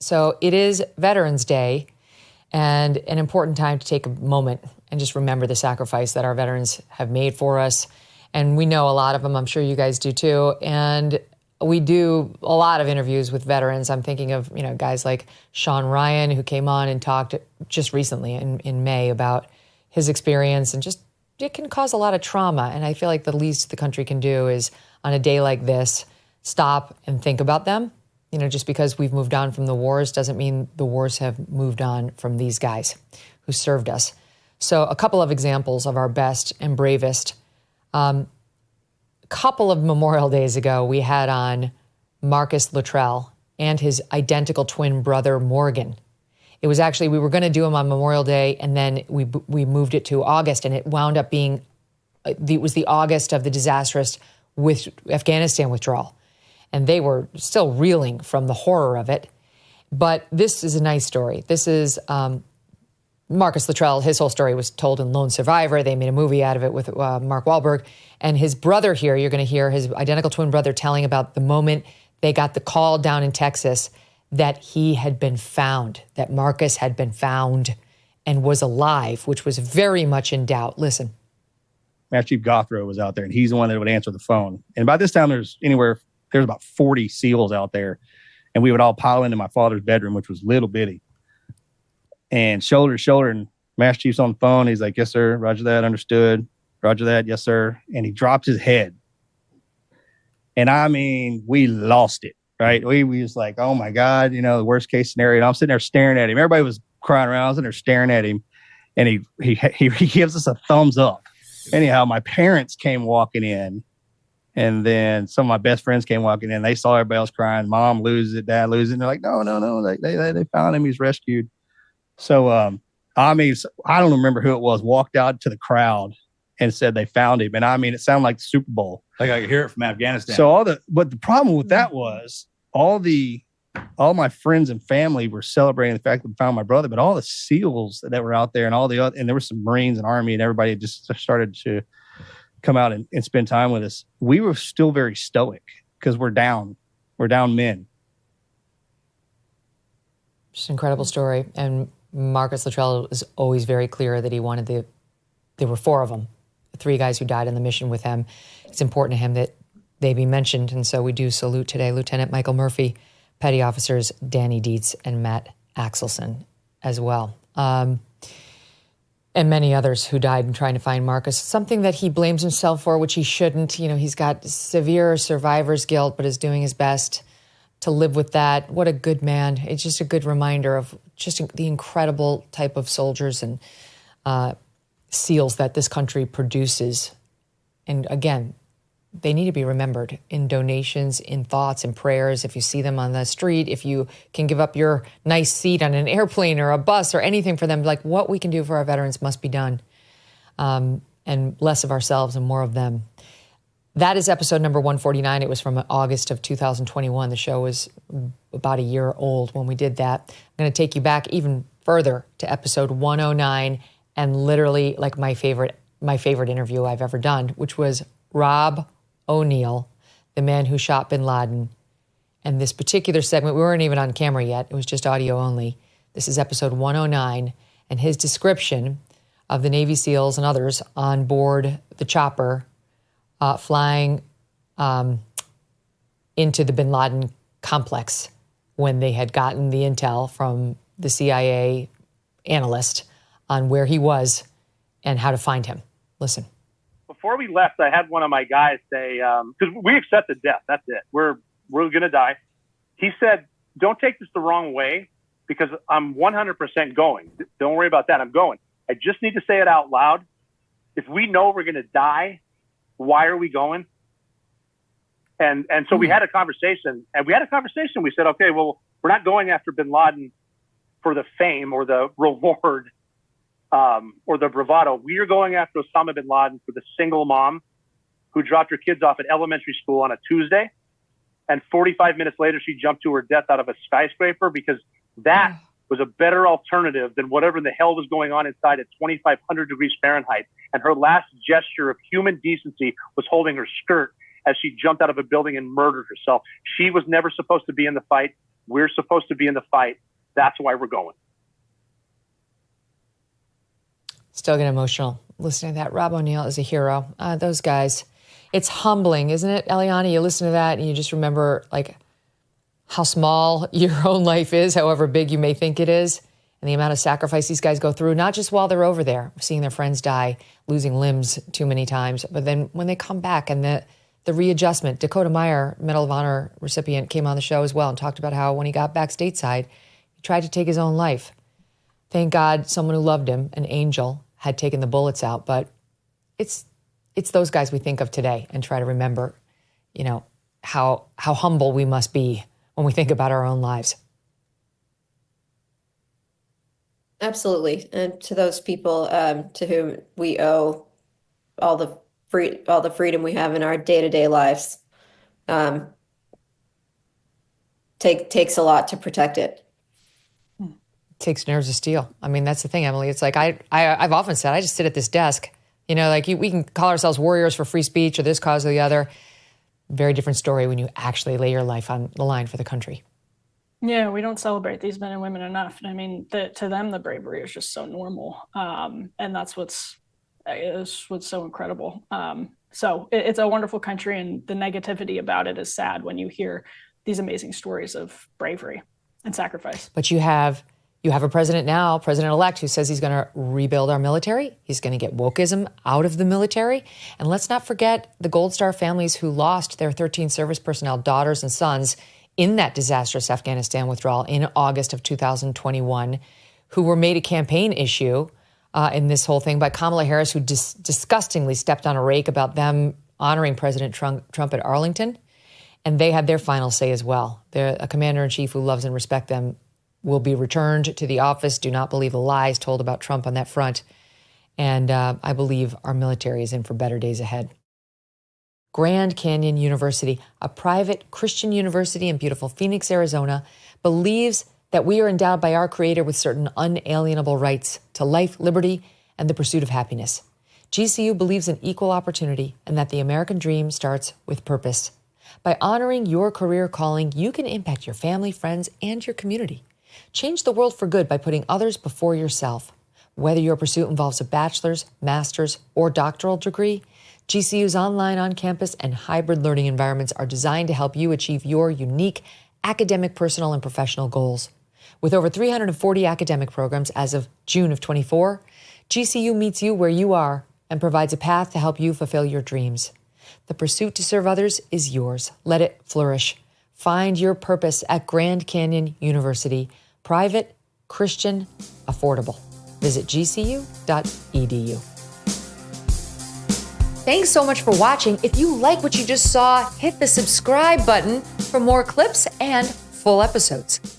So it is Veterans Day, and an important time to take a moment and just remember the sacrifice that our veterans have made for us. And we know a lot of them. I'm sure you guys do too. And we do a lot of interviews with veterans. I'm thinking of, guys like Sean Ryan, who came on and talked just recently in May about his experience, and just it can cause a lot of trauma. And I feel like the least the country can do is on a day like this, stop and think about them. Just because we've moved on from the wars doesn't mean the wars have moved on from these guys who served us. So a couple of examples of our best and bravest. A couple of Memorial Days ago, we had on Marcus Luttrell and his identical twin brother, Morgan. It was actually, we were going to do him on Memorial Day, and then we moved it to August, and it wound up being, it was the August of the disastrous with Afghanistan withdrawal. And they were still reeling from the horror of it. But this is a nice story. This is Marcus Luttrell. His whole story was told in Lone Survivor. They made a movie out of it with Mark Wahlberg. And his brother here, you're going to hear his identical twin brother telling about the moment they got the call down in Texas that he had been found, that Marcus had been found and was alive, which was very much in doubt. Listen. Master Chief Gothro was out there, and he's the one that would answer the phone. And by this time, there's about 40 SEALs out there, and we would all pile into my father's bedroom, which was little bitty. And shoulder to shoulder, and Master Chief's on the phone. He's like, "Yes, sir. Roger that. Understood. Roger that. Yes, sir." And he drops his head. And I mean, we lost it, right? We was like, oh my God, the worst case scenario. And I'm sitting there staring at him. Everybody was crying around. I was sitting there staring at him, and he gives us a thumbs up. Anyhow, my parents came walking in. And then some of my best friends came walking in. They saw everybody else crying. Mom loses it, dad loses it. And they're like, no. They found him. He's rescued. So, I don't remember who it was, walked out to the crowd and said they found him. And it sounded like the Super Bowl. Like I could hear it from Afghanistan. So but the problem with that was all my friends and family were celebrating the fact that we found my brother, but all the SEALs that were out there and and there were some Marines and Army, and everybody just started to come out and spend time with us. We were still very stoic because we're down men. Just an incredible story. And Marcus Luttrell is always very clear that he wanted there were 4 of them, 3 guys who died on the mission with him. It's important to him that they be mentioned. And so we do salute today Lieutenant Michael Murphy, Petty Officers Danny Dietz and Matt Axelson as well. And many others who died in trying to find Marcus. Something that he blames himself for, which he shouldn't. He's got severe survivor's guilt, but is doing his best to live with that. What a good man. It's just a good reminder of just the incredible type of soldiers and SEALs that this country produces. And again, they need to be remembered in donations, in thoughts, and prayers. If you see them on the street, if you can give up your nice seat on an airplane or a bus or anything for them, like what we can do for our veterans must be done. And less of ourselves and more of them. That is episode number 149. It was from August of 2021. The show was about a year old when we did that. I'm going to take you back even further to episode 109 and literally like my favorite interview I've ever done, which was Rob O'Neill, the man who shot bin Laden. And this particular segment, we weren't even on camera yet. It was just audio only. This is episode 109. And his description of the Navy SEALs and others on board the chopper flying into the bin Laden complex when they had gotten the intel from the CIA analyst on where he was and how to find him. Listen. Before we left, I had one of my guys say, because we accepted death. That's it. We're going to die. He said, don't take this the wrong way because I'm 100% going. Don't worry about that. I'm going. I just need to say it out loud. If we know we're going to die, why are we going? And so we had a conversation. We said, okay, well, we're not going after bin Laden for the fame or the reward or the bravado. We are going after Osama bin Laden for the single mom who dropped her kids off at elementary school on a Tuesday. And 45 minutes later, she jumped to her death out of a skyscraper because that was a better alternative than whatever the hell was going on inside at 2,500 degrees Fahrenheit. And her last gesture of human decency was holding her skirt as she jumped out of a building and murdered herself. She was never supposed to be in the fight. We're supposed to be in the fight. That's why we're going. Still getting emotional listening to that. Rob O'Neill is a hero. Those guys, it's humbling, isn't it, Eliana? You listen to that and you just remember like how small your own life is, however big you may think it is, and the amount of sacrifice these guys go through, not just while they're over there, seeing their friends die, losing limbs too many times, but then when they come back and the readjustment. Dakota Meyer, Medal of Honor recipient, came on the show as well and talked about how when he got back stateside, he tried to take his own life. Thank God someone who loved him, an angel, had taken the bullets out. But it's those guys we think of today and try to remember, you know, how humble we must be when we think about our own lives. Absolutely. And to those people to whom we owe all the freedom we have in our day-to-day lives, takes a lot to protect it. Takes nerves of steel. I mean, that's the thing, Emily. It's like I've often said, I just sit at this desk. You know, like we can call ourselves warriors for free speech or this cause or the other. Very different story when you actually lay your life on the line for the country. Yeah, we don't celebrate these men and women enough. I mean, to them, the bravery is just so normal, and that's what's so incredible. So it's a wonderful country, and the negativity about it is sad when you hear these amazing stories of bravery and sacrifice. But you have a president now, president-elect, who says he's going to rebuild our military. He's going to get wokeism out of the military. And let's not forget the Gold Star families who lost their 13 service personnel, daughters and sons, in that disastrous Afghanistan withdrawal in August of 2021, who were made a campaign issue in this whole thing by Kamala Harris, who disgustingly stepped on a rake about them honoring President Trump at Arlington. And they had their final say as well. A commander-in-chief who loves and respects them will be returned to the office. Do not believe the lies told about Trump on that front. And I believe our military is in for better days ahead. Grand Canyon University, a private Christian university in beautiful Phoenix, Arizona, believes that we are endowed by our Creator with certain unalienable rights to life, liberty, and the pursuit of happiness. GCU believes in equal opportunity and that the American dream starts with purpose. By honoring your career calling, you can impact your family, friends, and your community. Change the world for good by putting others before yourself. Whether your pursuit involves a bachelor's, master's, or doctoral degree, GCU's online, on-campus, and hybrid learning environments are designed to help you achieve your unique academic, personal, and professional goals. With over 340 academic programs as of June of 24, GCU meets you where you are and provides a path to help you fulfill your dreams. The pursuit to serve others is yours. Let it flourish. Find your purpose at Grand Canyon University. Private, Christian, affordable. Visit gcu.edu. Thanks so much for watching. If you like what you just saw, hit the subscribe button for more clips and full episodes.